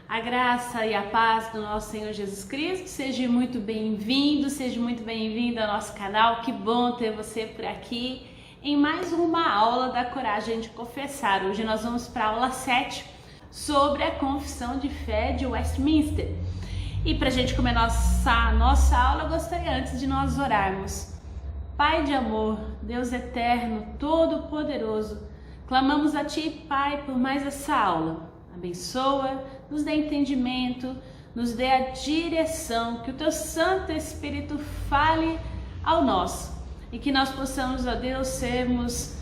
A graça e a paz do nosso Senhor Jesus Cristo, seja muito bem-vindo, seja muito bem-vindo ao nosso canal. Que bom ter você por aqui em mais uma aula da Coragem de Confessar. Hoje nós vamos para a aula 7 sobre a Confissão de Fé de Westminster. E para a gente começar a nossa aula, eu gostaria antes de nós orarmos. Pai de amor, Deus eterno, todo-poderoso, clamamos a Ti, Pai, por mais essa aula. Abençoa, nos dê entendimento, nos dê a direção, que o Teu Santo Espírito fale ao nosso e que nós possamos, ó Deus, sermos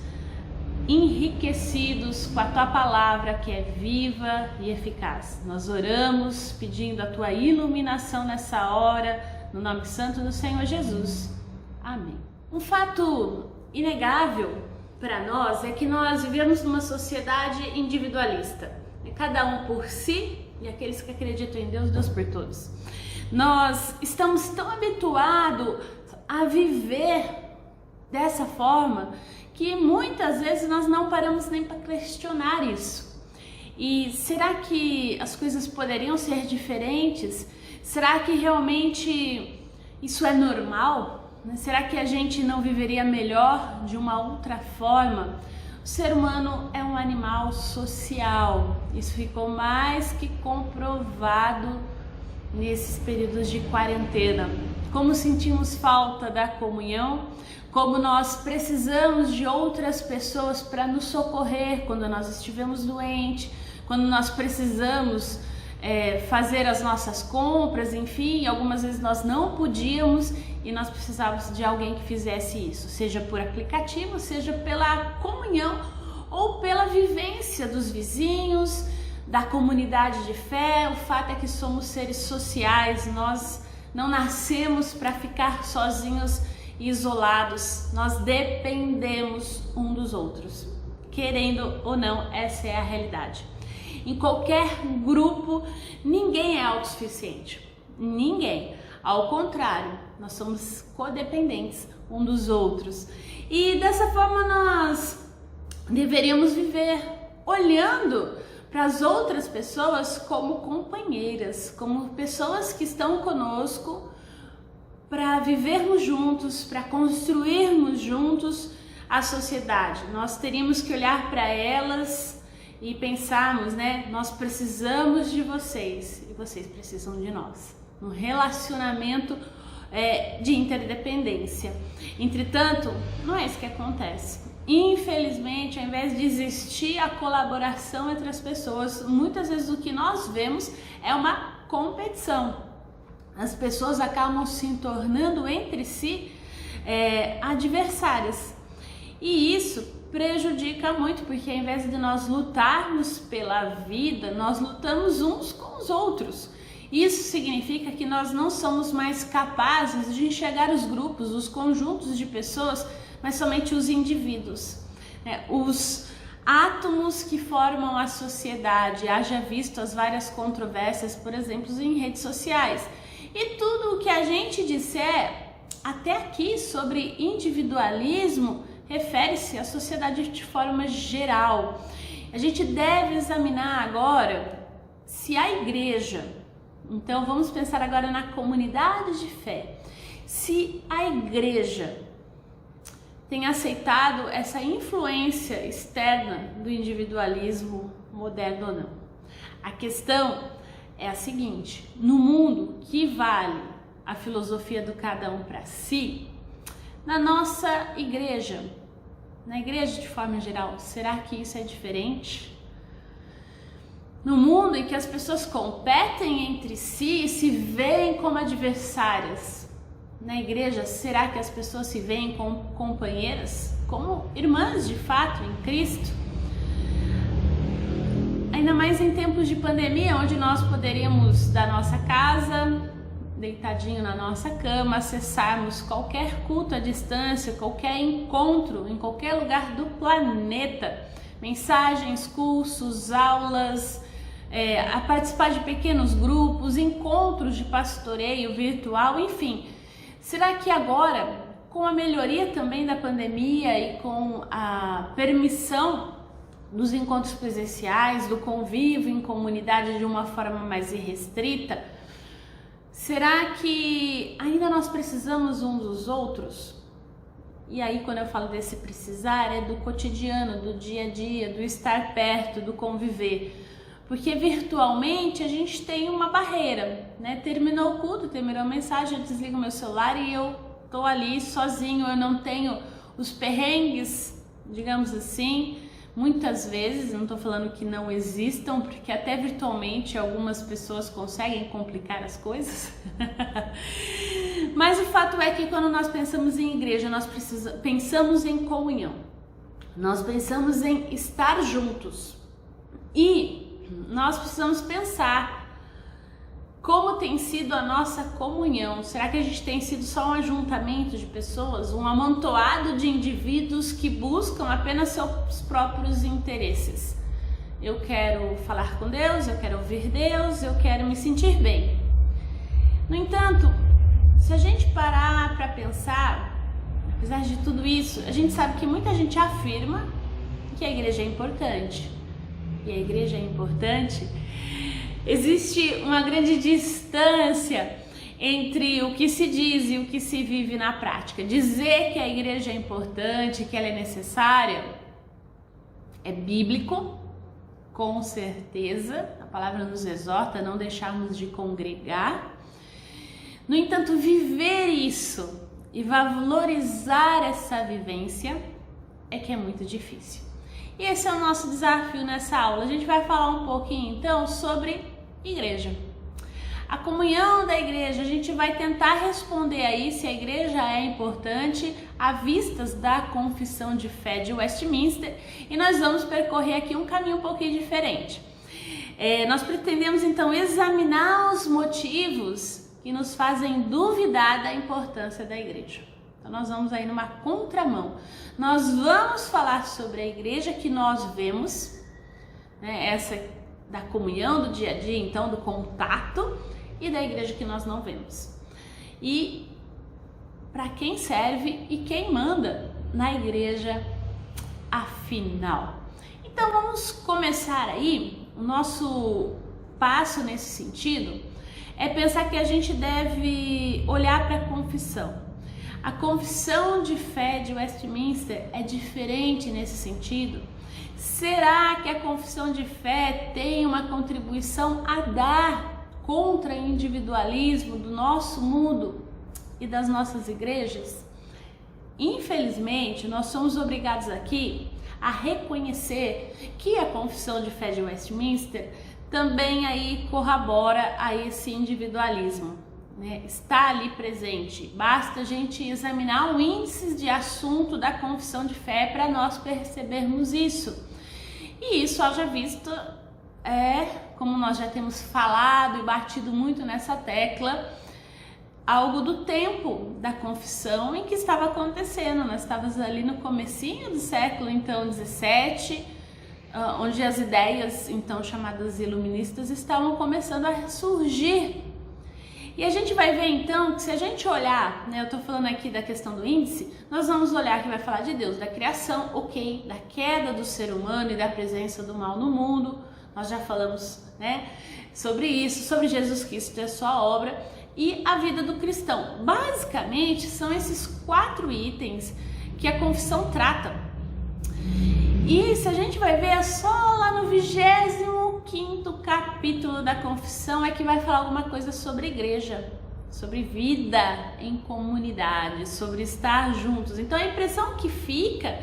enriquecidos com a Tua palavra que é viva e eficaz. Nós oramos pedindo a Tua iluminação nessa hora, no nome santo do Senhor Jesus. Amém. Um fato inegável para nós é que nós vivemos numa sociedade individualista. Cada um por si e aqueles que acreditam em Deus, Deus por todos. Nós estamos tão habituados a viver dessa forma que muitas vezes nós não paramos nem para questionar isso. E será que as coisas poderiam ser diferentes? Será que realmente isso é normal? Será que a gente não viveria melhor de uma outra forma? O ser humano é um animal social, isso ficou mais que comprovado nesses períodos de quarentena. Como sentimos falta da comunhão, como nós precisamos de outras pessoas para nos socorrer quando nós estivermos doentes, quando nós precisamos fazer as nossas compras, enfim, algumas vezes nós não podíamos e nós precisávamos de alguém que fizesse isso, seja por aplicativo, seja pela comunhão ou pela vivência dos vizinhos, da comunidade de fé. O fato é que somos seres sociais, nós não nascemos para ficar sozinhos e isolados, nós dependemos um dos outros, querendo ou não, essa é a realidade. Em qualquer grupo, ninguém é autossuficiente, ninguém. Ao contrário, nós somos codependentes um dos outros. E dessa forma nós deveríamos viver olhando para as outras pessoas como companheiras, como pessoas que estão conosco para vivermos juntos, para construirmos juntos a sociedade. Nós teríamos que olhar para elas e pensarmos, nós precisamos de vocês e vocês precisam de nós. Um relacionamento de interdependência. Entretanto, não é isso que acontece. Infelizmente, ao invés de existir a colaboração entre as pessoas, muitas vezes o que nós vemos é uma competição. As pessoas acabam se tornando entre si adversárias. E isso prejudica muito, porque ao invés de nós lutarmos pela vida, nós lutamos uns com os outros. Isso significa que nós não somos mais capazes de enxergar os grupos, os conjuntos de pessoas, mas somente os indivíduos, os átomos que formam a sociedade. Haja visto as várias controvérsias, por exemplo, em redes sociais. E tudo o que a gente disser até aqui sobre individualismo refere-se à sociedade de forma geral. A gente deve examinar agora se a igreja, então vamos pensar agora na comunidade de fé, se a igreja tem aceitado essa influência externa do individualismo moderno ou não. A questão é a seguinte: no mundo que vale a filosofia do cada um para si, na nossa igreja, na igreja de forma geral, será que isso é diferente? No mundo em que as pessoas competem entre si e se veem como adversárias, na igreja, será que as pessoas se veem como companheiras, como irmãs de fato em Cristo? Ainda mais em tempos de pandemia, onde nós poderíamos da nossa casa, deitadinho na nossa cama, acessarmos qualquer culto à distância, qualquer encontro em qualquer lugar do planeta, mensagens, cursos, aulas, a participar de pequenos grupos, encontros de pastoreio virtual, enfim. Será que agora, com a melhoria também da pandemia e com a permissão dos encontros presenciais, do convívio em comunidade de uma forma mais irrestrita, será que ainda nós precisamos uns dos outros? E aí, quando eu falo desse precisar, é do cotidiano, do dia a dia, do estar perto, do conviver. Porque virtualmente a gente tem uma barreira, né? Terminou o culto, terminou a mensagem, eu desligo meu celular e eu tô ali sozinho, eu não tenho os perrengues, digamos assim, muitas vezes, não tô falando que não existam, porque até virtualmente algumas pessoas conseguem complicar as coisas. Mas o fato é que quando nós pensamos em igreja, nós pensamos em comunhão, nós pensamos em estar juntos e nós precisamos pensar como tem sido a nossa comunhão. Será que a gente tem sido só um ajuntamento de pessoas, um amontoado de indivíduos que buscam apenas seus próprios interesses? Eu quero falar com Deus, eu quero ouvir Deus, eu quero me sentir bem. No entanto, se a gente parar para pensar, apesar de tudo isso, a gente sabe que muita gente afirma que a igreja é importante. E a igreja é importante. Existe uma grande distância entre o que se diz e o que se vive na prática. Dizer que a igreja é importante, que ela é necessária, é bíblico, com certeza. A palavra nos exorta a não deixarmos de congregar. No entanto, viver isso e valorizar essa vivência é que é muito difícil. E esse é o nosso desafio nessa aula. A gente vai falar um pouquinho então sobre igreja. A comunhão da igreja, a gente vai tentar responder aí se a igreja é importante à vistas da Confissão de Fé de Westminster, e nós vamos percorrer aqui um caminho um pouquinho diferente. Nós pretendemos então examinar os motivos que nos fazem duvidar da importância da igreja. Então nós vamos aí numa contramão. Nós vamos falar sobre a igreja que nós vemos, né, essa da comunhão do dia a dia, então do contato, e da igreja que nós não vemos. E para quem serve e quem manda na igreja afinal. Então vamos começar aí. O nosso passo nesse sentido é pensar que a gente deve olhar para a confissão. A Confissão de Fé de Westminster é diferente nesse sentido? Será que a Confissão de Fé tem uma contribuição a dar contra o individualismo do nosso mundo e das nossas igrejas? Infelizmente, nós somos obrigados aqui a reconhecer que a Confissão de Fé de Westminster também aí corrobora a esse individualismo. Está ali presente. Basta a gente examinar o índice de assunto da Confissão de Fé para nós percebermos isso. E isso, haja vista, como nós já temos falado e batido muito nessa tecla, algo do tempo da confissão em que estava acontecendo. Nós estávamos ali no comecinho do século, então, 17, onde as ideias, então, chamadas iluministas, estavam começando a surgir. E a gente vai ver então que se a gente olhar, eu estou falando aqui da questão do índice, nós vamos olhar que vai falar de Deus, da criação, ok, da queda do ser humano e da presença do mal no mundo. Nós já falamos, sobre isso, sobre Jesus Cristo e a sua obra e a vida do cristão. Basicamente são esses 4 itens que a confissão trata. E se a gente vai ver, é só lá no 25º capítulo da confissão é que vai falar alguma coisa sobre igreja, sobre vida em comunidade, sobre estar juntos. Então a impressão que fica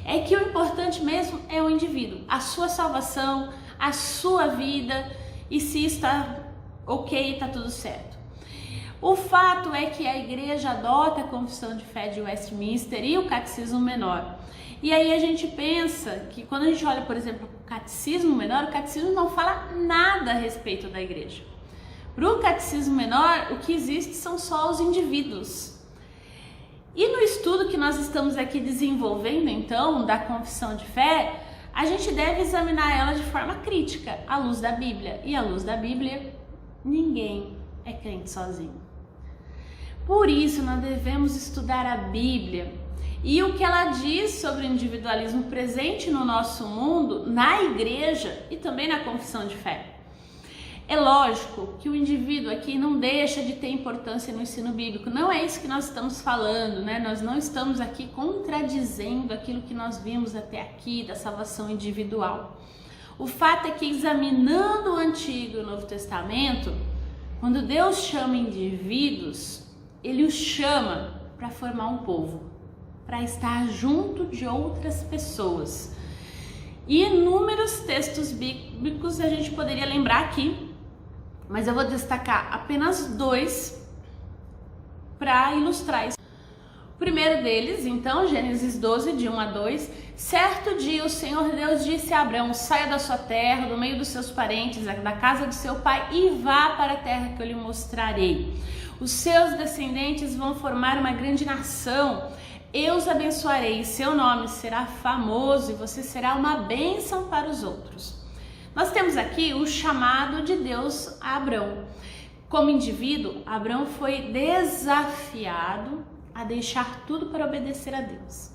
é que o importante mesmo é o indivíduo, a sua salvação, a sua vida, e se está ok, está tudo certo. O fato é que a igreja adota a Confissão de Fé de Westminster e o Catecismo Menor. E aí a gente pensa que quando a gente olha, por exemplo, o Catecismo Menor, o Catecismo não fala nada a respeito da igreja. Para o Catecismo Menor, o que existe são só os indivíduos. E no estudo que nós estamos aqui desenvolvendo, então, da Confissão de Fé, a gente deve examinar ela de forma crítica, à luz da Bíblia. E à luz da Bíblia, ninguém é crente sozinho. Por isso, nós devemos estudar a Bíblia e o que ela diz sobre o individualismo presente no nosso mundo, na igreja e também na confissão de fé. É lógico que o indivíduo aqui não deixa de ter importância no ensino bíblico, não é isso que nós estamos falando, né? Nós não estamos aqui contradizendo aquilo que nós vimos até aqui da salvação individual. O fato é que, examinando o Antigo e o Novo Testamento, quando Deus chama indivíduos, Ele os chama para formar um povo, para estar junto de outras pessoas. E inúmeros textos bíblicos a gente poderia lembrar aqui, mas eu vou destacar apenas 2 para ilustrar isso. O primeiro deles, então, Gênesis 12, de 1 a 2. Certo dia o Senhor Deus disse a Abrão: saia da sua terra, do meio dos seus parentes, da casa do seu pai, e vá para a terra que eu lhe mostrarei. Os seus descendentes vão formar uma grande nação. Eu os abençoarei, seu nome será famoso e você será uma bênção para os outros. Nós temos aqui o chamado de Deus a Abrão. Como indivíduo, Abrão foi desafiado a deixar tudo para obedecer a Deus.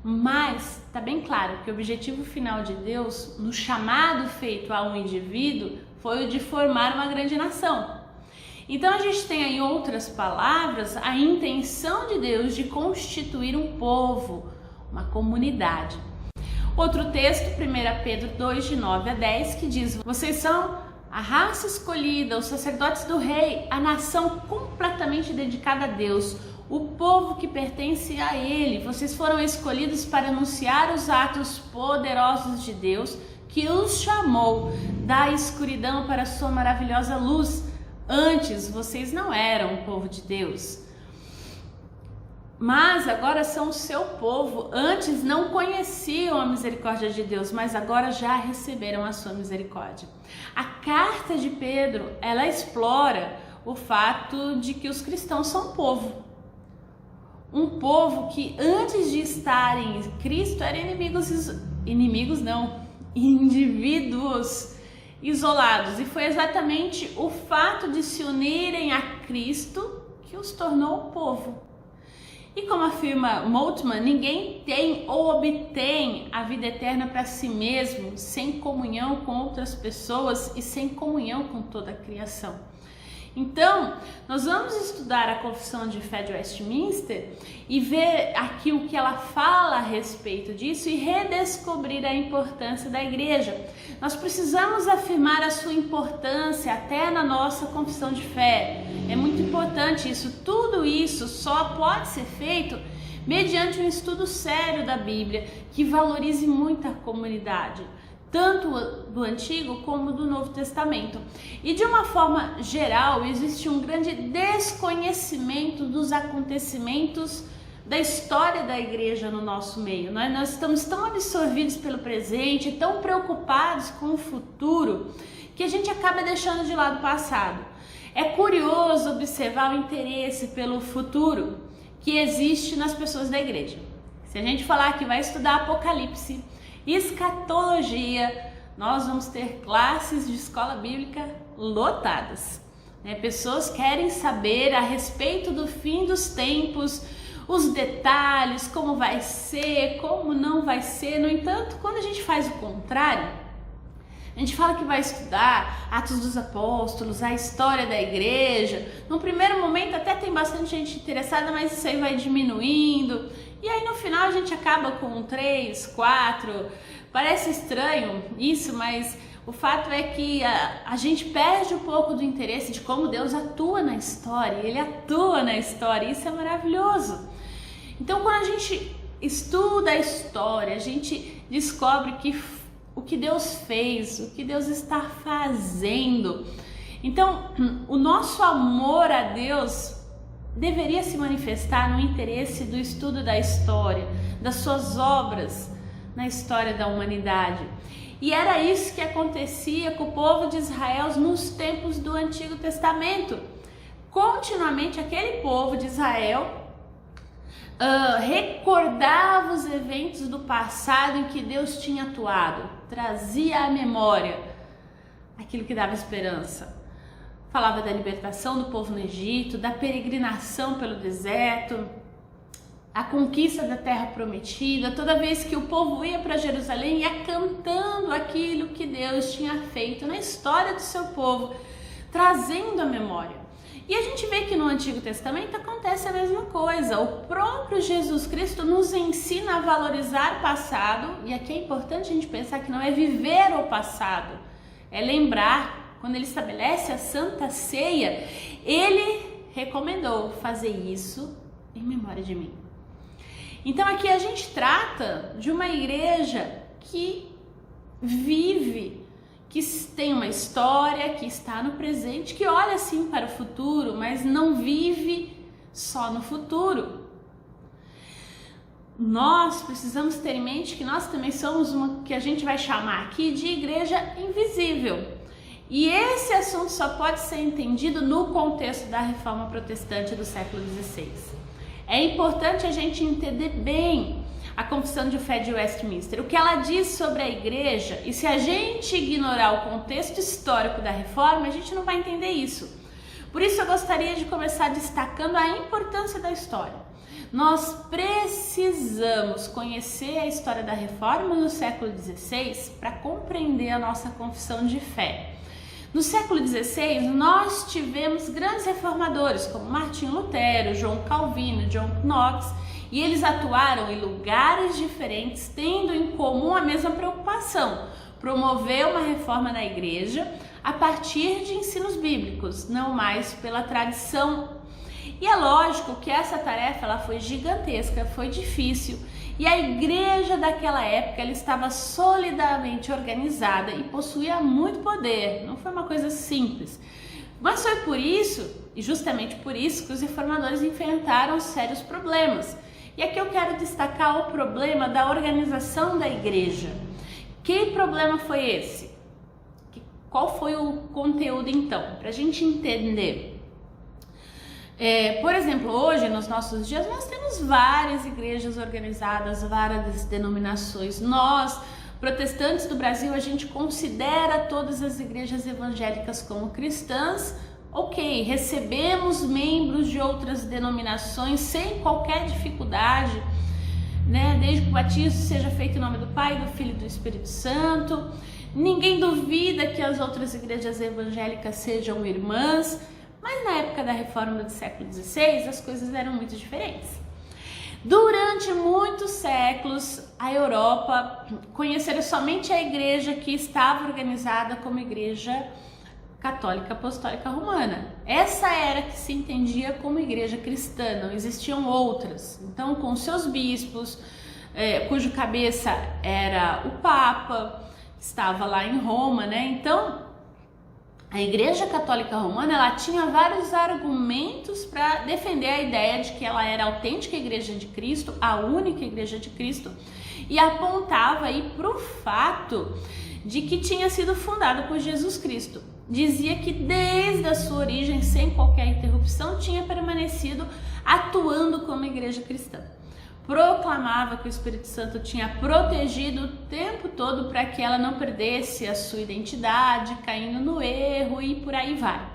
Mas está bem claro que o objetivo final de Deus, no chamado feito a um indivíduo, foi o de formar uma grande nação. Então a gente tem aí, em outras palavras, a intenção de Deus de constituir um povo, uma comunidade. Outro texto, 1 Pedro 2, de 9 a 10, que diz: vocês são a raça escolhida, os sacerdotes do rei, a nação completamente dedicada a Deus, o povo que pertence a Ele. Vocês foram escolhidos para anunciar os atos poderosos de Deus, que os chamou da escuridão para a sua maravilhosa luz. Antes vocês não eram o povo de Deus, mas agora são o seu povo. Antes não conheciam a misericórdia de Deus, mas agora já receberam a sua misericórdia. A carta de Pedro, ela explora o fato de que os cristãos são povo. Um povo que antes de estarem em Cristo eram indivíduos isolados. E foi exatamente o fato de se unirem a Cristo que os tornou povo. E como afirma Moltmann, ninguém tem ou obtém a vida eterna para si mesmo sem comunhão com outras pessoas e sem comunhão com toda a criação. Então, nós vamos estudar a Confissão de Fé de Westminster e ver aqui o que ela fala a respeito disso e redescobrir a importância da igreja. Nós precisamos afirmar a sua importância até na nossa confissão de fé. É muito importante isso. Tudo isso só pode ser feito mediante um estudo sério da Bíblia, que valorize muito a comunidade, tanto do Antigo como do Novo Testamento. E de uma forma geral, existe um grande desconhecimento dos acontecimentos da história da igreja no nosso meio. Nós estamos tão absorvidos pelo presente, tão preocupados com o futuro, que a gente acaba deixando de lado o passado. É curioso observar o interesse pelo futuro que existe nas pessoas da igreja. Se a gente falar que vai estudar Apocalipse, escatologia, nós vamos ter classes de escola bíblica lotadas. Pessoas querem saber a respeito do fim dos tempos, os detalhes, como vai ser, como não vai ser. No entanto, quando a gente faz o contrário, a gente fala que vai estudar Atos dos Apóstolos, a história da igreja. No primeiro momento até tem bastante gente interessada, mas isso aí vai diminuindo. E aí no final a gente acaba com 3, 4. Parece estranho isso, mas o fato é que a gente perde um pouco do interesse de como Deus atua na história. Ele atua na história, isso é maravilhoso. Então quando a gente estuda a história, a gente descobre que o que Deus fez, o que Deus está fazendo. Então, o nosso amor a Deus deveria se manifestar no interesse do estudo da história, das suas obras na história da humanidade. E era isso que acontecia com o povo de Israel nos tempos do Antigo Testamento. Continuamente aquele povo de Israel recordava os eventos do passado em que Deus tinha atuado, trazia à memória aquilo que dava esperança. Falava da libertação do povo no Egito, da peregrinação pelo deserto, a conquista da terra prometida, toda vez que o povo ia para Jerusalém, ia cantando aquilo que Deus tinha feito na história do seu povo, trazendo a memória. E a gente vê que no Antigo Testamento acontece a mesma coisa. O próprio Jesus Cristo nos ensina a valorizar o passado, e aqui é importante a gente pensar que não é viver o passado, é lembrar. Quando ele estabelece a Santa Ceia, ele recomendou fazer isso em memória de mim. Então aqui a gente trata de uma igreja que vive, que tem uma história, que está no presente, que olha sim para o futuro, mas não vive só no futuro. Nós precisamos ter em mente que nós também somos uma que a gente vai chamar aqui de igreja invisível. E esse assunto só pode ser entendido no contexto da Reforma Protestante do século XVI. É importante a gente entender bem a Confissão de Fé de Westminster, o que ela diz sobre a igreja, e se a gente ignorar o contexto histórico da Reforma, a gente não vai entender isso. Por isso eu gostaria de começar destacando a importância da história. Nós precisamos conhecer a história da Reforma no século XVI para compreender a nossa confissão de fé. No século XVI, nós tivemos grandes reformadores como Martinho Lutero, João Calvino, John Knox, e eles atuaram em lugares diferentes, tendo em comum a mesma preocupação: promover uma reforma na igreja a partir de ensinos bíblicos, não mais pela tradição. E é lógico que essa tarefa ela foi gigantesca, foi difícil, e a igreja daquela época ela estava solidamente organizada e possuía muito poder, não foi uma coisa simples. Mas foi por isso, e justamente por isso, que os reformadores enfrentaram sérios problemas. E aqui eu quero destacar o problema da organização da igreja. Que problema foi esse? Qual foi o conteúdo então? Para a gente entender. Por exemplo, hoje, nos nossos dias, nós temos várias igrejas organizadas, várias denominações. Nós, protestantes do Brasil, a gente considera todas as igrejas evangélicas como cristãs. Ok, recebemos membros de outras denominações sem qualquer dificuldade, né? Desde que o batismo seja feito em nome do Pai, do Filho e do Espírito Santo. Ninguém duvida que as outras igrejas evangélicas sejam irmãs. Mas na época da Reforma do século XVI, as coisas eram muito diferentes. Durante muitos séculos, a Europa conhecera somente a igreja que estava organizada como Igreja Católica Apostólica Romana. Essa era que se entendia como igreja cristã, não existiam outras. Então, com seus bispos, cujo cabeça era o Papa, estava lá em Roma, né? Então, a Igreja Católica Romana ela tinha vários argumentos para defender a ideia de que ela era a autêntica Igreja de Cristo, a única Igreja de Cristo, e apontava aí para o fato de que tinha sido fundada por Jesus Cristo. Dizia que desde a sua origem, sem qualquer interrupção, tinha permanecido atuando como igreja cristã. Proclamava que o Espírito Santo tinha protegido o tempo todo para que ela não perdesse a sua identidade, caindo no erro e por aí vai.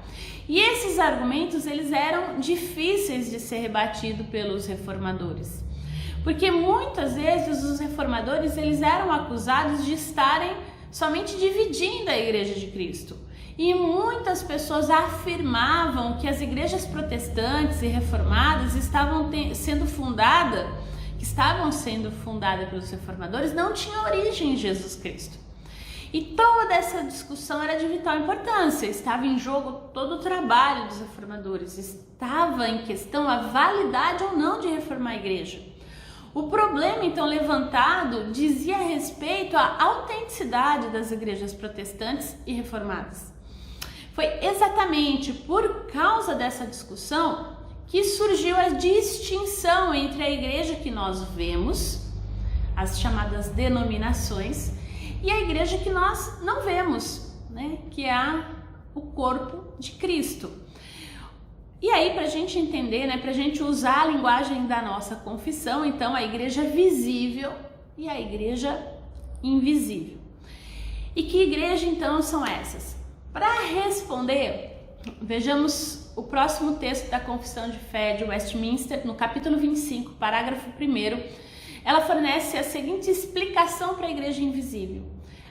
E esses argumentos eles eram difíceis de ser rebatidos pelos reformadores, porque muitas vezes os reformadores eles eram acusados de estarem somente dividindo a Igreja de Cristo. E muitas pessoas afirmavam que as igrejas protestantes e reformadas estavam sendo fundadas pelos reformadores, não tinha origem em Jesus Cristo. E toda essa discussão era de vital importância, estava em jogo todo o trabalho dos reformadores, estava em questão a validade ou não de reformar a igreja. O problema então levantado dizia respeito à autenticidade das igrejas protestantes e reformadas. Foi exatamente por causa dessa discussão que surgiu a distinção entre a igreja que nós vemos, as chamadas denominações, e a igreja que nós não vemos, né? Que é o corpo de Cristo. E aí, para a gente entender, né? Para a gente usar a linguagem da nossa confissão, então a igreja visível e a igreja invisível. E que igreja então são essas? Para responder, vejamos o próximo texto da Confissão de Fé de Westminster, no capítulo 25, parágrafo 1º, ela fornece a seguinte explicação para a Igreja invisível.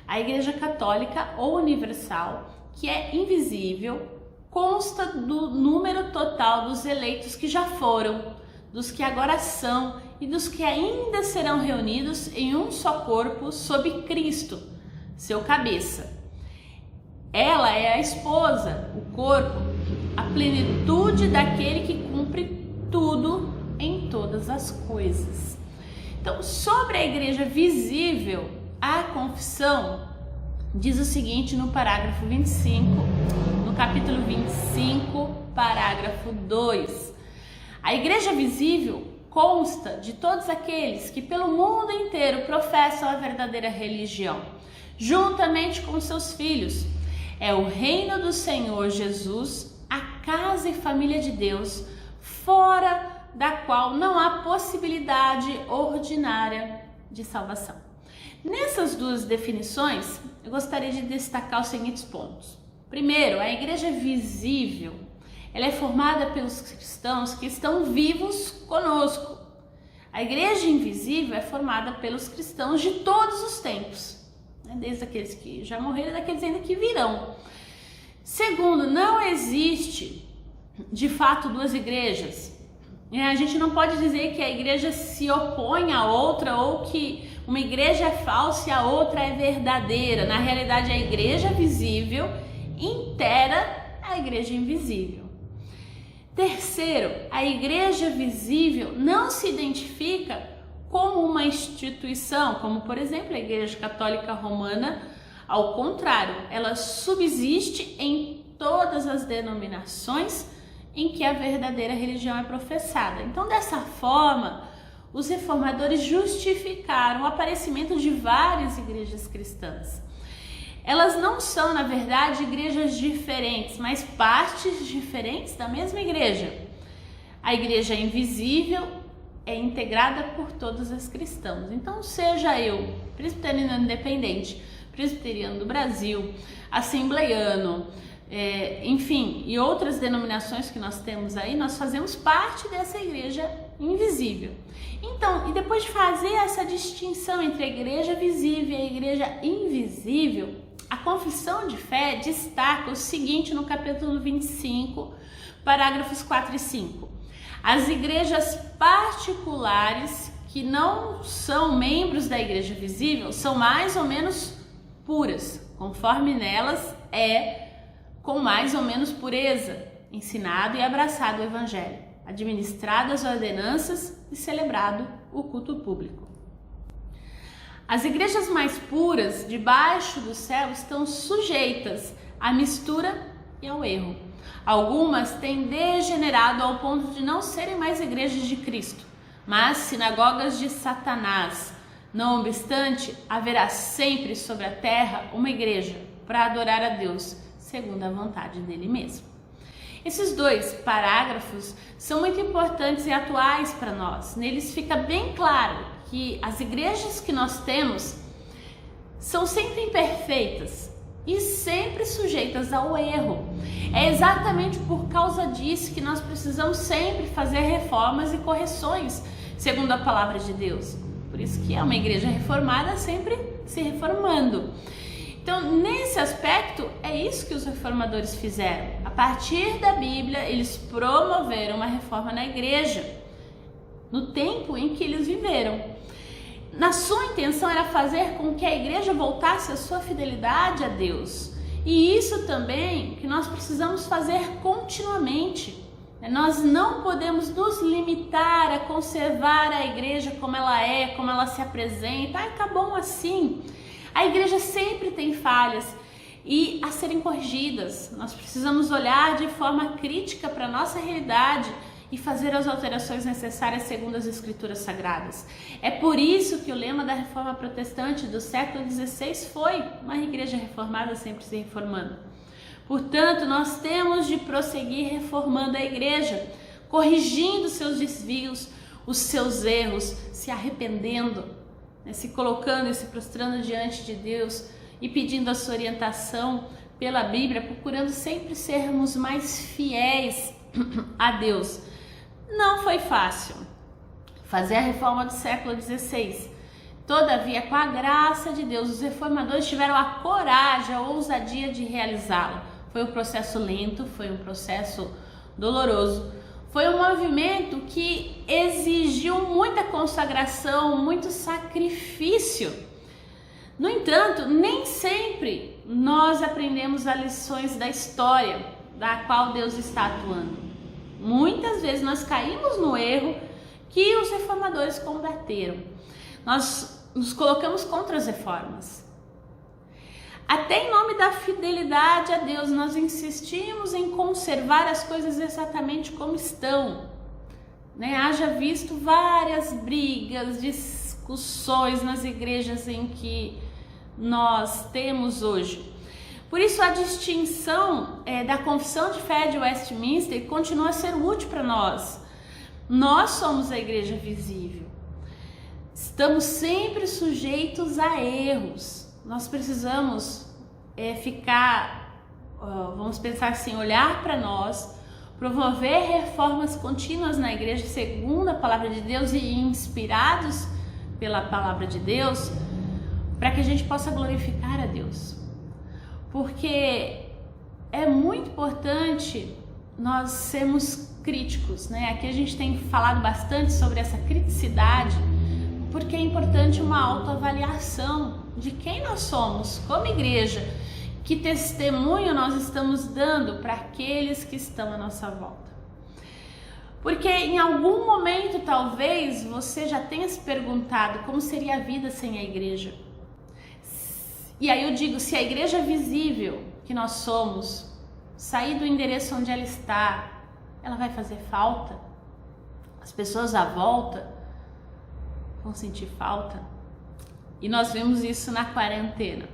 A Igreja Católica ou Universal, que é invisível, consta do número total dos eleitos que já foram, dos que agora são e dos que ainda serão reunidos em um só corpo sob Cristo, seu cabeça. Ela é a esposa, o corpo, a plenitude daquele que cumpre tudo em todas as coisas. Então, sobre a igreja visível, a confissão diz o seguinte no parágrafo 25, no capítulo 25, parágrafo 2. A igreja visível consta de todos aqueles que pelo mundo inteiro professam a verdadeira religião, juntamente com seus filhos. É o reino do Senhor Jesus, a casa e família de Deus, fora da qual não há possibilidade ordinária de salvação. Nessas duas definições, eu gostaria de destacar os seguintes pontos. Primeiro, a igreja visível, ela é formada pelos cristãos que estão vivos conosco. A igreja invisível é formada pelos cristãos de todos os tempos, desde aqueles que já morreram e daqueles ainda que virão. Segundo, não existe de fato duas igrejas. A gente não pode dizer que a igreja se opõe a outra ou que uma igreja é falsa e a outra é verdadeira. Na realidade, a igreja visível inteira a igreja invisível. Terceiro, a igreja visível não se identifica como uma instituição, como por exemplo a Igreja Católica Romana. Ao contrário, ela subsiste em todas as denominações em que a verdadeira religião é professada. Então, dessa forma, os reformadores justificaram o aparecimento de várias igrejas cristãs. Elas não são, na verdade, igrejas diferentes, mas partes diferentes da mesma igreja. A igreja invisível é integrada por todos os cristãos. Então, seja eu, presbiteriano independente, presbiteriano do Brasil, assembleiano, enfim, e outras denominações que nós temos aí, nós fazemos parte dessa igreja invisível. Então, e depois de fazer essa distinção entre a igreja visível e a igreja invisível, a confissão de fé destaca o seguinte no capítulo 25, parágrafos 4 e 5. As igrejas particulares que não são membros da igreja visível são mais ou menos puras, conforme nelas é com mais ou menos pureza, ensinado e abraçado o evangelho, administradas as ordenanças e celebrado o culto público. As igrejas mais puras, debaixo do céu, estão sujeitas à mistura e ao erro. Algumas têm degenerado ao ponto de não serem mais igrejas de Cristo, mas sinagogas de Satanás. Não obstante, haverá sempre sobre a terra uma igreja para adorar a Deus, segundo a vontade dele mesmo. Esses dois parágrafos são muito importantes e atuais para nós. Neles fica bem claro que as igrejas que nós temos são sempre imperfeitas e sempre sujeitas ao erro. É exatamente por causa disso que nós precisamos sempre fazer reformas e correções, segundo a palavra de Deus. Por isso que é uma igreja reformada sempre se reformando. Então, nesse aspecto, é isso que os reformadores fizeram. A partir da Bíblia, eles promoveram uma reforma na igreja, no tempo em que eles viveram. Na sua intenção era fazer com que a igreja voltasse a sua fidelidade a Deus. E isso também que nós precisamos fazer continuamente. Nós não podemos nos limitar a conservar a igreja como ela é, como ela se apresenta. Tá bom assim. A igreja sempre tem falhas e a serem corrigidas. Nós precisamos olhar de forma crítica para a nossa realidade e fazer as alterações necessárias segundo as Escrituras Sagradas. É por isso que o lema da Reforma Protestante do século XVI foi uma igreja reformada sempre se reformando. Portanto, nós temos de prosseguir reformando a igreja, corrigindo seus desvios, os seus erros, se arrependendo, se colocando e se prostrando diante de Deus e pedindo a sua orientação pela Bíblia, procurando sempre sermos mais fiéis a Deus. Não foi fácil fazer a reforma do século XVI. Todavia, com a graça de Deus, os reformadores tiveram a coragem, a ousadia de realizá-lo. Foi um processo lento, foi um processo doloroso. Foi um movimento que exigiu muita consagração, muito sacrifício. No entanto, nem sempre nós aprendemos as lições da história da qual Deus está atuando. Muitas vezes nós caímos no erro que os reformadores combateram. Nós nos colocamos contra as reformas. Até em nome da fidelidade a Deus, nós insistimos em conservar as coisas exatamente como estão. Haja visto várias brigas, discussões nas igrejas em que nós temos hoje. Por isso, a distinção da Confissão de Fé de Westminster continua a ser útil para nós. Nós somos a igreja visível. Estamos sempre sujeitos a erros. Nós precisamos vamos pensar assim, olhar para nós, promover reformas contínuas na igreja segundo a palavra de Deus e inspirados pela palavra de Deus, para que a gente possa glorificar a Deus. Porque é muito importante nós sermos críticos, Aqui a gente tem falado bastante sobre essa criticidade, porque é importante uma autoavaliação de quem nós somos como igreja, que testemunho nós estamos dando para aqueles que estão à nossa volta. Porque em algum momento talvez você já tenha se perguntado como seria a vida sem a igreja. E aí eu digo, se a igreja visível que nós somos sair do endereço onde ela está, ela vai fazer falta? As pessoas à volta vão sentir falta? E nós vemos isso na quarentena,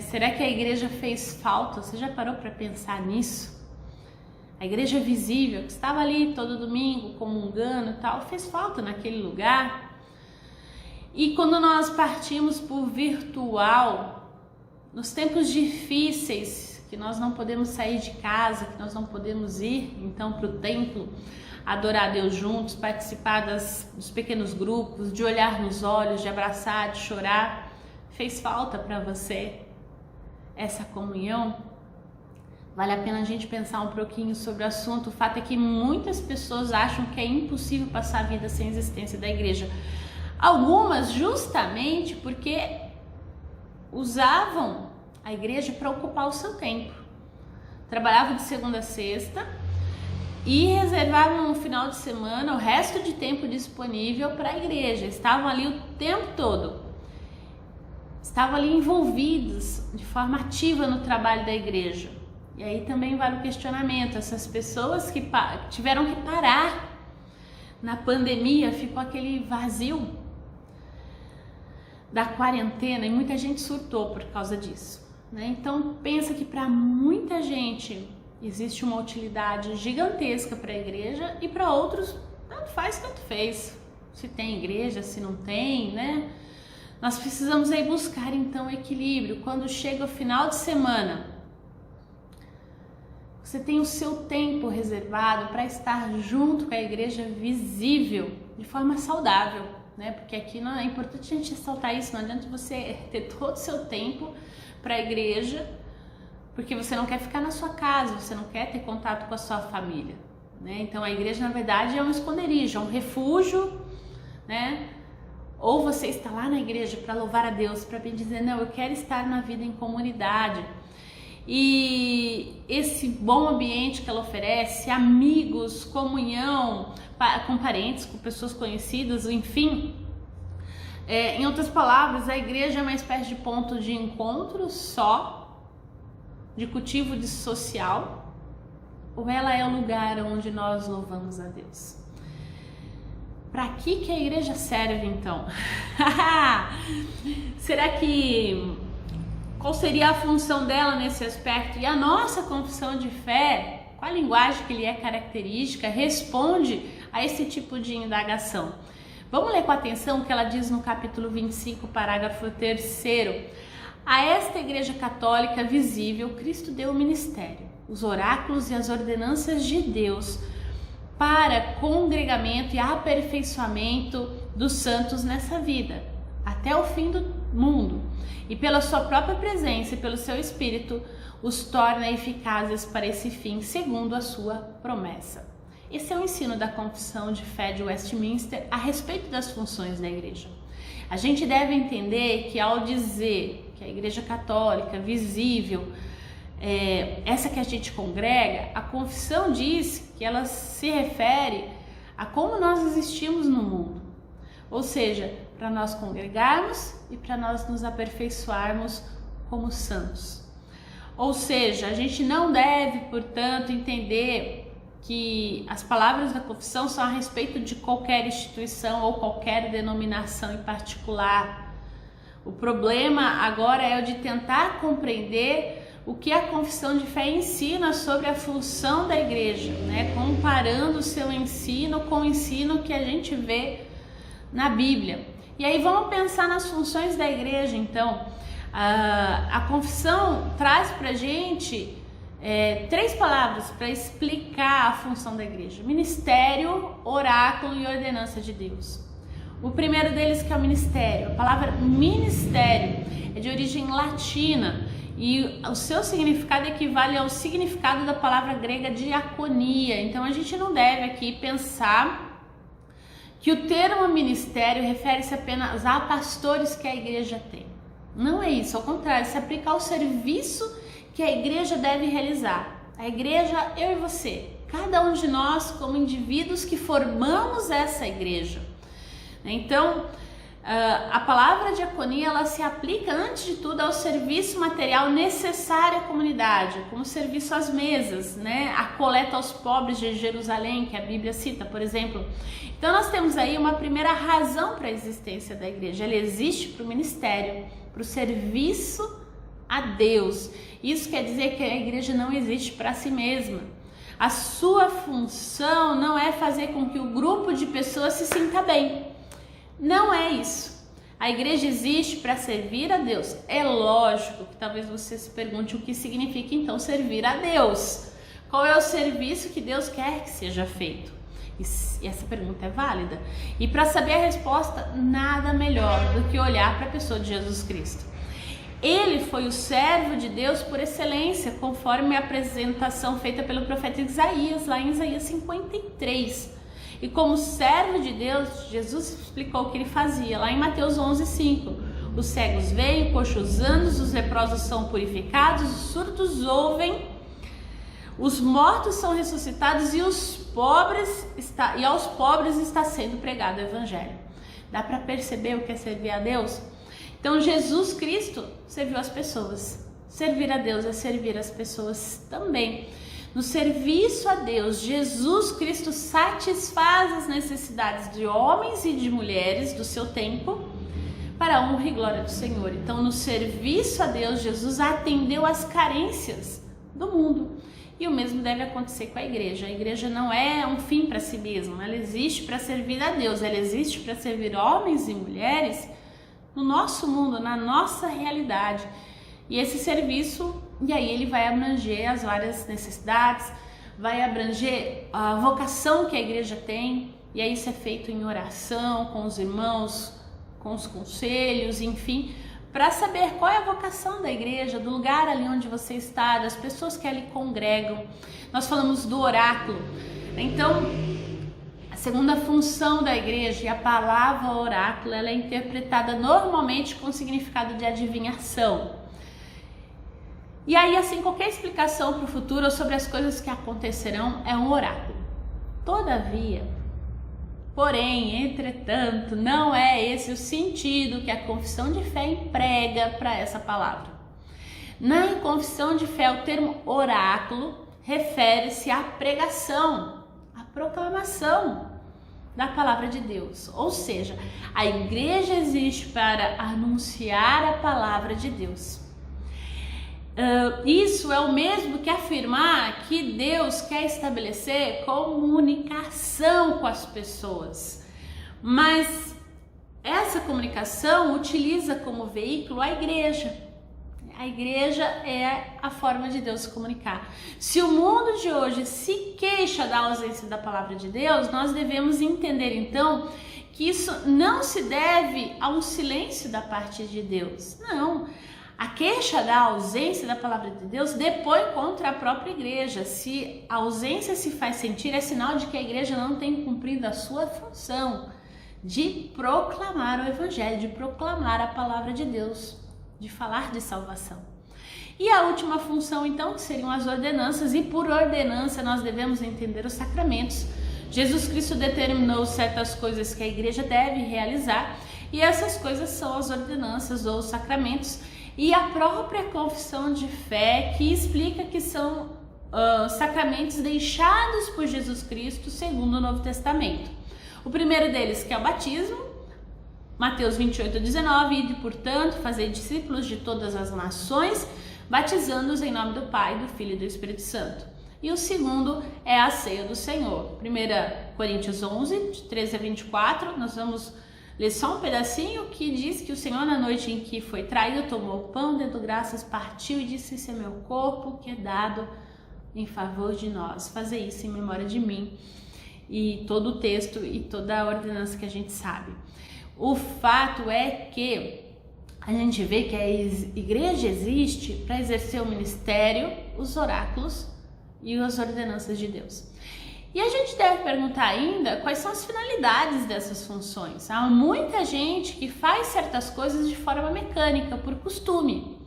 Será que a igreja fez falta? Você já parou para pensar nisso? A igreja visível, que estava ali todo domingo comungando e tal, fez falta naquele lugar? E quando nós partimos por virtual, nos tempos difíceis, que nós não podemos sair de casa, que nós não podemos ir então para o templo, adorar a Deus juntos, participar dos pequenos grupos, de olhar nos olhos, de abraçar, de chorar, fez falta para você essa comunhão? Vale a pena a gente pensar um pouquinho sobre o assunto. O fato é que muitas pessoas acham que é impossível passar a vida sem a existência da igreja. Algumas justamente porque usavam a igreja para ocupar o seu tempo. Trabalhavam de segunda a sexta e reservavam no final de semana o resto de tempo disponível para a igreja. Estavam ali o tempo todo. Estavam ali envolvidos de forma ativa no trabalho da igreja. E aí também vale o questionamento. Essas pessoas que tiveram que parar na pandemia, ficou aquele vazio da quarentena e muita gente surtou por causa disso, Então pensa que para muita gente existe uma utilidade gigantesca para a igreja e para outros tanto faz, tanto fez. Se tem igreja, se não tem, Nós precisamos aí buscar então equilíbrio. Quando chega o final de semana, você tem o seu tempo reservado para estar junto com a igreja visível de forma saudável. Porque aqui não é importante a gente ressaltar isso, não adianta você ter todo o seu tempo para a igreja, porque você não quer ficar na sua casa, você não quer ter contato com a sua família, Então a igreja na verdade é um esconderijo, é um refúgio, Ou você está lá na igreja para louvar a Deus, para dizer, não, eu quero estar na vida em comunidade. E esse bom ambiente que ela oferece, amigos, comunhão com parentes, com pessoas conhecidas, enfim. Em outras palavras, a igreja é uma espécie de ponto de encontro só, de cultivo de social, ou ela é o lugar onde nós louvamos a Deus? Para que a igreja serve então? Será que... Qual seria a função dela nesse aspecto? E a nossa confissão de fé, qual a linguagem que lhe é característica, responde a esse tipo de indagação? Vamos ler com atenção o que ela diz no capítulo 25, parágrafo 3º. A esta igreja católica visível, Cristo deu o ministério. os oráculos e as ordenanças de Deus para congregamento e aperfeiçoamento dos santos nessa vida, até o fim do mundo, e pela sua própria presença e pelo seu Espírito os torna eficazes para esse fim, segundo a sua promessa. Esse é o ensino da Confissão de Fé de Westminster a respeito das funções da Igreja. A gente deve entender que ao dizer que a Igreja Católica visível, essa que a gente congrega, a confissão diz que ela se refere a como nós existimos no mundo, ou seja, para nós congregarmos e para nós nos aperfeiçoarmos como santos. Ou seja, a gente não deve, portanto, entender que as palavras da confissão são a respeito de qualquer instituição ou qualquer denominação em particular. O problema agora é o de tentar compreender o que a confissão de fé ensina sobre a função da igreja, né? Comparando o seu ensino com o ensino que a gente vê na Bíblia. E aí vamos pensar nas funções da igreja, então. A confissão traz pra gente 3 palavras para explicar a função da igreja: ministério, oráculo e ordenança de Deus. O primeiro deles, que é o ministério. A palavra ministério é de origem latina e o seu significado equivale ao significado da palavra grega diaconia. Então a gente não deve aqui pensar que o termo ministério refere-se apenas a pastores que a igreja tem. Não é isso, ao contrário, se aplica ao serviço que a igreja deve realizar. A igreja, eu e você, cada um de nós como indivíduos que formamos essa igreja. Então, a palavra diaconia, ela se aplica antes de tudo ao serviço material necessário à comunidade, como serviço às mesas, né? A coleta aos pobres de Jerusalém, que a Bíblia cita, por exemplo. Então nós temos aí uma primeira razão para a existência da igreja. Ela existe para o ministério, para o serviço a Deus. Isso quer dizer que a igreja não existe para si mesma. A sua função não é fazer com que o grupo de pessoas se sinta bem. Não é isso. A igreja existe para servir a Deus. É lógico que talvez você se pergunte o que significa então servir a Deus. Qual é o serviço que Deus quer que seja feito? E essa pergunta é válida. E para saber a resposta, nada melhor do que olhar para a pessoa de Jesus Cristo. Ele foi o servo de Deus por excelência, conforme a apresentação feita pelo profeta Isaías, lá em Isaías 53. E como servo de Deus, Jesus explicou o que ele fazia, lá em Mateus 11:5. Os cegos veem, coxos andam, os leprosos são purificados, os surdos ouvem, os mortos são ressuscitados e aos pobres está sendo pregado o evangelho. Dá para perceber o que é servir a Deus? Então Jesus Cristo serviu as pessoas. Servir a Deus é servir as pessoas também. No serviço a Deus, Jesus Cristo satisfaz as necessidades de homens e de mulheres do seu tempo para a honra e glória do Senhor. Então, no serviço a Deus, Jesus atendeu às carências do mundo. E o mesmo deve acontecer com a igreja. A igreja não é um fim para si mesma, ela existe para servir a Deus, ela existe para servir homens e mulheres no nosso mundo, na nossa realidade. E esse serviço, e aí ele vai abranger as várias necessidades, vai abranger a vocação que a igreja tem, e aí isso é feito em oração, com os irmãos, com os conselhos, enfim, para saber qual é a vocação da igreja, do lugar ali onde você está, das pessoas que ali congregam. Nós falamos do oráculo. Então, a segunda função da igreja, e a palavra oráculo, ela é interpretada normalmente com significado de adivinhação. E aí, assim, qualquer explicação para o futuro ou sobre as coisas que acontecerão é um oráculo. Todavia, porém, entretanto, não é esse o sentido que a confissão de fé emprega para essa palavra. Na confissão de fé, o termo oráculo refere-se à pregação, à proclamação da palavra de Deus. Ou seja, a igreja existe para anunciar a palavra de Deus. Isso é o mesmo que afirmar que Deus quer estabelecer comunicação com as pessoas, mas essa comunicação utiliza como veículo a igreja. A igreja é a forma de Deus se comunicar. Se o mundo de hoje se queixa da ausência da palavra de Deus, nós devemos entender então que isso não se deve a um silêncio da parte de Deus. Não. A queixa da ausência da palavra de Deus depõe contra a própria igreja. Se a ausência se faz sentir, é sinal de que a igreja não tem cumprido a sua função de proclamar o evangelho, de proclamar a palavra de Deus, de falar de salvação. E a última função, então, que seriam as ordenanças, e por ordenança nós devemos entender os sacramentos. Jesus Cristo determinou certas coisas que a igreja deve realizar, e essas coisas são as ordenanças ou os sacramentos, e a própria confissão de fé, que explica que são sacramentos deixados por Jesus Cristo segundo o Novo Testamento. O primeiro deles, que é o batismo, Mateus 28:19, ide, portanto, fazei discípulos de todas as nações, batizando-os em nome do Pai, do Filho e do Espírito Santo. E o segundo é a ceia do Senhor. 1 Coríntios 11, de 13 a 24, nós vamos ler só um pedacinho que diz que o Senhor, na noite em que foi traído, tomou o pão, dando graças, partiu e disse: esse é meu corpo que é dado em favor de nós. Fazei isso em memória de mim. E todo o texto e toda a ordenança que a gente sabe. O fato é que a gente vê que a igreja existe para exercer o ministério, os oráculos e as ordenanças de Deus. E a gente deve perguntar ainda quais são as finalidades dessas funções. Há muita gente que faz certas coisas de forma mecânica, por costume,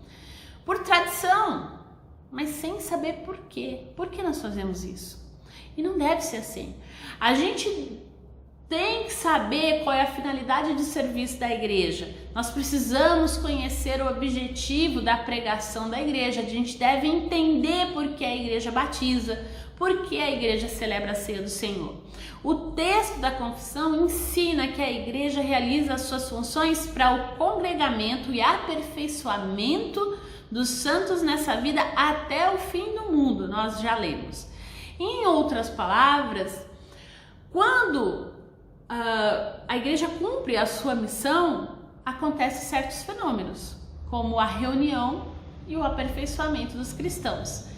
por tradição, mas sem saber por quê. Por que nós fazemos isso? E não deve ser assim. A gente tem que saber qual é a finalidade de serviço da igreja. Nós precisamos conhecer o objetivo da pregação da igreja. A gente deve entender por que a igreja batiza, por que a igreja celebra a ceia do Senhor. O texto da confissão ensina que a igreja realiza as suas funções para o congregamento e aperfeiçoamento dos santos nessa vida até o fim do mundo. Nós já lemos. Em outras palavras, quando a igreja cumpre a sua missão, acontecem certos fenômenos, como a reunião e o aperfeiçoamento dos cristãos.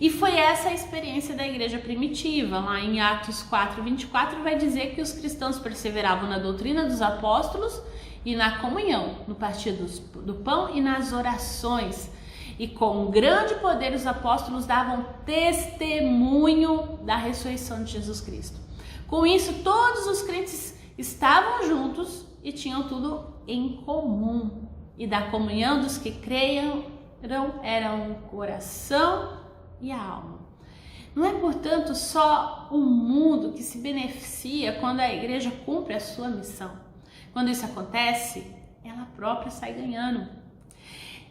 E foi essa a experiência da igreja primitiva. Lá em Atos 4:24 vai dizer que os cristãos perseveravam na doutrina dos apóstolos e na comunhão, no partir do pão e nas orações. E com grande poder os apóstolos davam testemunho da ressurreição de Jesus Cristo. Com isso, todos os crentes estavam juntos e tinham tudo em comum. E da comunhão dos que creiam eram o coração e a alma. Não é, portanto, só o mundo que se beneficia quando a igreja cumpre a sua missão. Quando isso acontece, ela própria sai ganhando.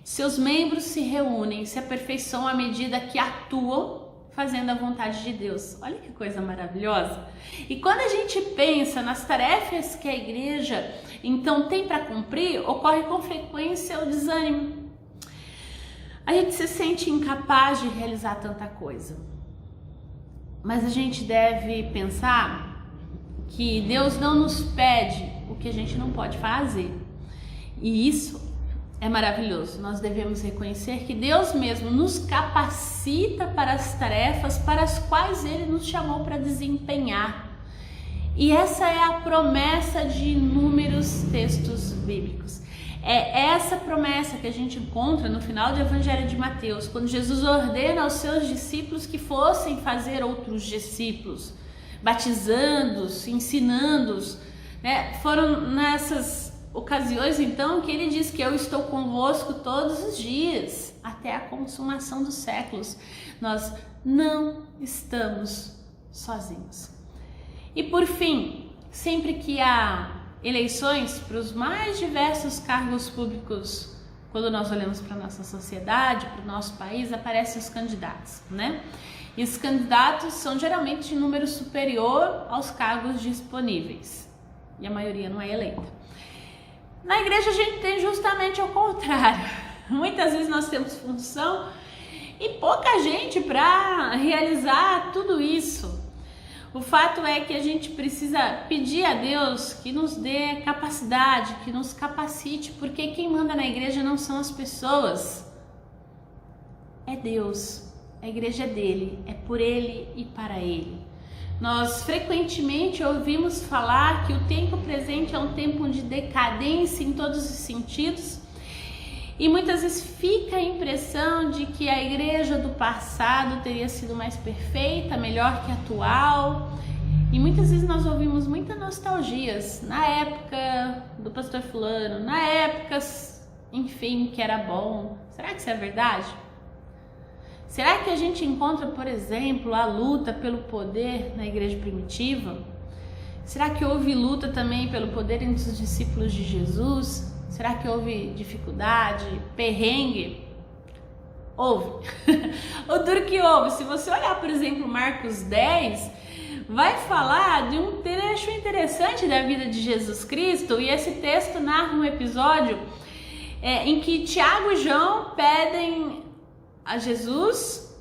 Seus membros se reúnem, se aperfeiçoam à medida que atuam fazendo a vontade de Deus. Olha que coisa maravilhosa! E quando a gente pensa nas tarefas que a igreja então tem para cumprir, ocorre com frequência o desânimo. A gente se sente incapaz de realizar tanta coisa. Mas a gente deve pensar que Deus não nos pede o que a gente não pode fazer. E isso é maravilhoso. Nós devemos reconhecer que Deus mesmo nos capacita para as tarefas para as quais Ele nos chamou para desempenhar. E essa é a promessa de inúmeros textos bíblicos. É essa promessa que a gente encontra no final do Evangelho de Mateus, quando Jesus ordena aos seus discípulos que fossem fazer outros discípulos, batizando-os, ensinando-os, né? Foram nessas ocasiões, então, que ele diz que eu estou convosco todos os dias, até a consumação dos séculos. Nós não estamos sozinhos. E por fim, sempre que há eleições para os mais diversos cargos públicos, quando nós olhamos para a nossa sociedade, para o nosso país, aparecem os candidatos, né? E os candidatos são geralmente de número superior aos cargos disponíveis, e a maioria não é eleita. Na igreja a gente tem justamente o contrário. Muitas vezes nós temos função e pouca gente para realizar tudo isso. O fato é que a gente precisa pedir a Deus que nos dê capacidade, que nos capacite, porque quem manda na igreja não são as pessoas, é Deus, a igreja é dele, é por ele e para ele. Nós frequentemente ouvimos falar que o tempo presente é um tempo de decadência em todos os sentidos, e muitas vezes fica a impressão de que a igreja do passado teria sido mais perfeita, melhor que a atual. E muitas vezes nós ouvimos muitas nostalgias, na época do pastor fulano, na época, enfim, que era bom. Será que isso é verdade? Será que a gente encontra, por exemplo, a luta pelo poder na igreja primitiva? Será que houve luta também pelo poder entre os discípulos de Jesus? Será que houve dificuldade, perrengue? Houve. O duro que houve, se você olhar, por exemplo, Marcos 10, vai falar de um trecho interessante da vida de Jesus Cristo, e esse texto narra um episódio em que Tiago e João pedem a Jesus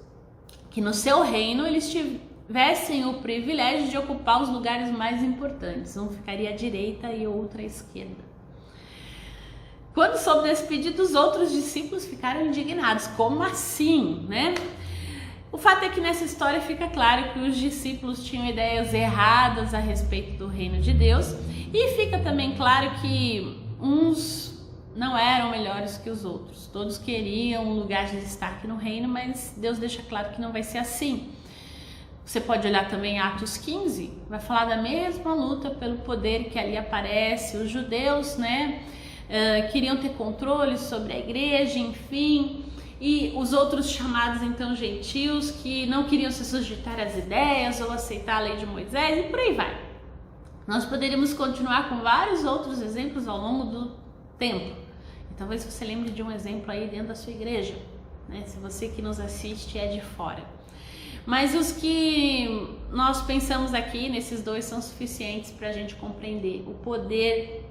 que no seu reino eles tivessem o privilégio de ocupar os lugares mais importantes. Um ficaria à direita e outro à esquerda. Quando soube desse pedido, os outros discípulos ficaram indignados. Como assim, né? O fato é que nessa história fica claro que os discípulos tinham ideias erradas a respeito do reino de Deus, e fica também claro que uns não eram melhores que os outros. Todos queriam um lugar de destaque no reino, mas Deus deixa claro que não vai ser assim. Você pode olhar também Atos 15, vai falar da mesma luta pelo poder que ali aparece. Os judeus, queriam ter controle sobre a igreja, enfim, e os outros chamados então gentios que não queriam se sujeitar às ideias ou aceitar a lei de Moisés, e por aí vai. Nós poderíamos continuar com vários outros exemplos ao longo do tempo. E talvez você lembre de um exemplo aí dentro da sua igreja, se você que nos assiste é de fora. Mas os que nós pensamos aqui, nesses dois, são suficientes para a gente compreender. O poder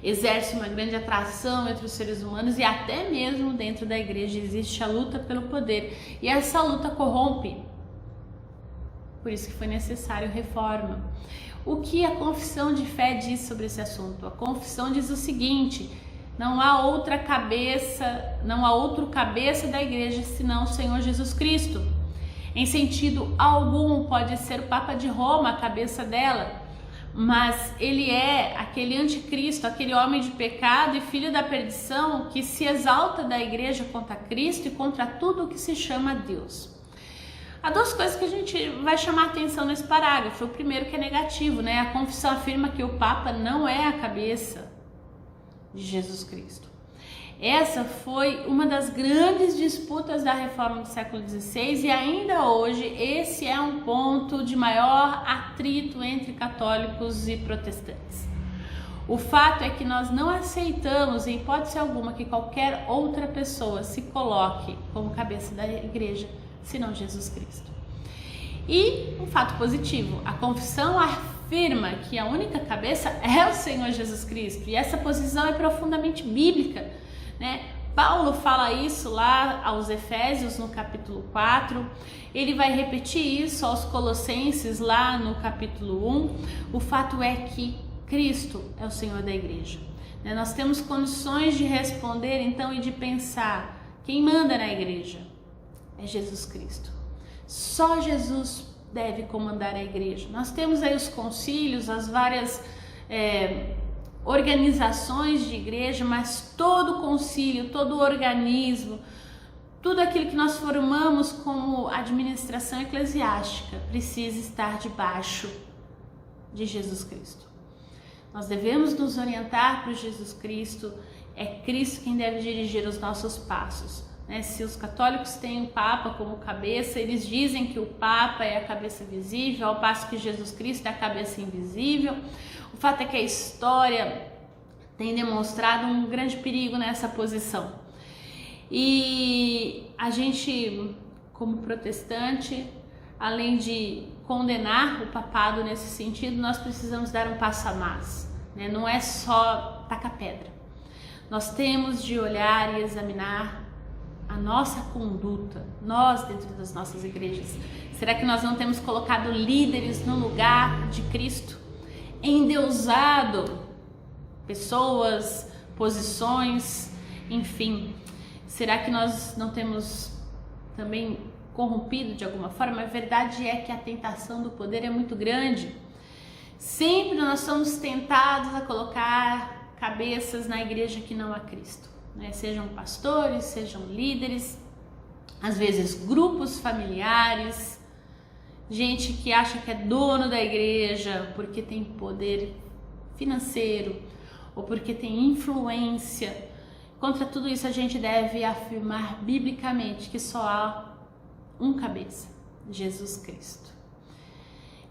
exerce uma grande atração entre os seres humanos, e até mesmo dentro da igreja existe a luta pelo poder, e essa luta corrompe. Por isso que foi necessário reforma. O que a confissão de fé diz sobre esse assunto? A confissão diz o seguinte: não há outro cabeça da igreja senão o Senhor Jesus Cristo. Em sentido algum pode ser o Papa de Roma a cabeça dela, mas ele é aquele anticristo, aquele homem de pecado e filho da perdição que se exalta da igreja contra Cristo e contra tudo o que se chama Deus. Há duas coisas que a gente vai chamar a atenção nesse parágrafo. O primeiro, que é negativo, A confissão afirma que o Papa não é a cabeça de Jesus Cristo. Essa foi uma das grandes disputas da reforma do século XVI, e ainda hoje esse é um ponto de maior atrito entre católicos e protestantes. O fato é que nós não aceitamos, em hipótese alguma, que qualquer outra pessoa se coloque como cabeça da igreja, senão Jesus Cristo. E um fato positivo, a confissão afirma que a única cabeça é o Senhor Jesus Cristo, e essa posição é profundamente bíblica. Paulo fala isso lá aos Efésios no capítulo 4, ele vai repetir isso aos Colossenses lá no capítulo 1. O fato é que Cristo é o Senhor da igreja. Nós temos condições de responder então e de pensar: quem manda na igreja é Jesus Cristo. Só Jesus deve comandar a igreja. Nós temos aí os concílios, as várias organizações de igreja, mas todo concílio, todo organismo, tudo aquilo que nós formamos como administração eclesiástica precisa estar debaixo de Jesus Cristo. Nós devemos nos orientar para Jesus Cristo, é Cristo quem deve dirigir os nossos passos. Se os católicos têm o Papa como cabeça, eles dizem que o Papa é a cabeça visível, ao passo que Jesus Cristo é a cabeça invisível. O fato é que a história tem demonstrado um grande perigo nessa posição. E a gente, como protestante, além de condenar o papado nesse sentido, nós precisamos dar um passo a mais. Não é só tacar pedra. Nós temos de olhar e examinar a nossa conduta, nós dentro das nossas igrejas. Será que nós não temos colocado líderes no lugar de Cristo? Endeusado pessoas, posições, enfim. Será que nós não temos também corrompido de alguma forma. A verdade é que a tentação do poder é muito grande. Sempre nós somos tentados a colocar cabeças na igreja que não há Cristo, né? Sejam pastores, sejam líderes, às vezes grupos familiares, gente que acha que é dono da igreja porque tem poder financeiro ou porque tem influência. Contra tudo isso, a gente deve afirmar biblicamente que só há um cabeça, Jesus Cristo.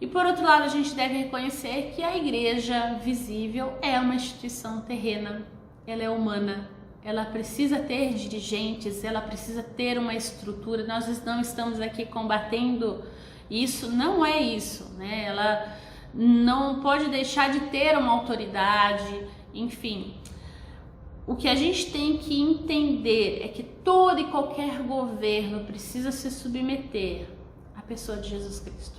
E por outro lado, a gente deve reconhecer que a igreja visível é uma instituição terrena, ela é humana, ela precisa ter dirigentes, ela precisa ter uma estrutura. Nós não estamos aqui combatendo isso, não é isso, né? Ela não pode deixar de ter uma autoridade, enfim. O que a gente tem que entender é que todo e qualquer governo precisa se submeter à pessoa de Jesus Cristo.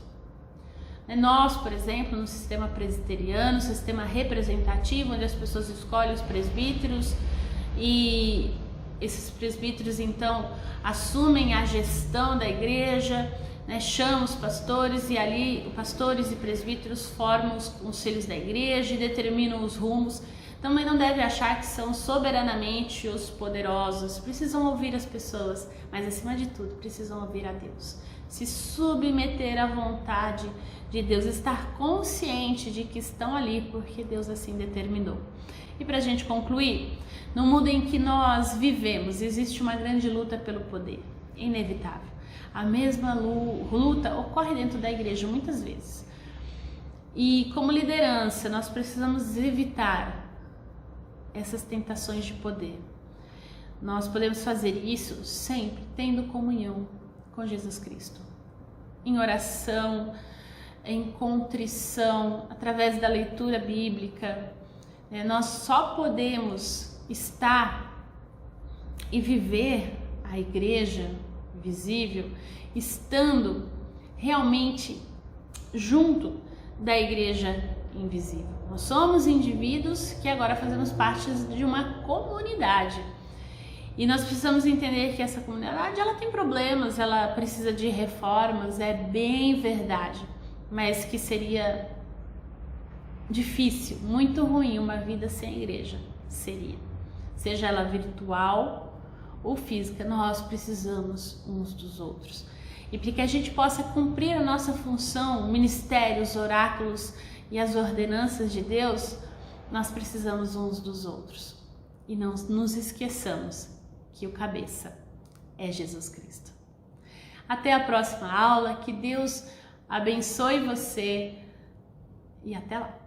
Nós, por exemplo, no sistema presbiteriano, sistema representativo, onde as pessoas escolhem os presbíteros e esses presbíteros então assumem a gestão da igreja, né, chamam os pastores e ali pastores e presbíteros formam os conselhos da igreja e determinam os rumos. Também não deve achar que são soberanamente os poderosos, precisam ouvir as pessoas, mas acima de tudo precisam ouvir a Deus, se submeter à vontade de Deus, estar consciente de que estão ali porque Deus assim determinou. E para a gente concluir, no mundo em que nós vivemos existe uma grande luta pelo poder, inevitável. A mesma luta ocorre dentro da igreja muitas vezes. E como liderança nós precisamos evitar essas tentações de poder. Nós podemos fazer isso sempre tendo comunhão com Jesus Cristo, em oração, em contrição, através da leitura bíblica. Nós só podemos estar e viver a igreja visível estando realmente junto da igreja invisível. Nós somos indivíduos que agora fazemos parte de uma comunidade. E nós precisamos entender que essa comunidade ela tem problemas, ela precisa de reformas, é bem verdade, mas que seria difícil, muito ruim uma vida sem igreja, seria. Seja ela virtual ou física, nós precisamos uns dos outros. E para que a gente possa cumprir a nossa função, o ministério, os oráculos e as ordenanças de Deus, nós precisamos uns dos outros. E não nos esqueçamos que o cabeça é Jesus Cristo. Até a próxima aula, que Deus abençoe você e até lá!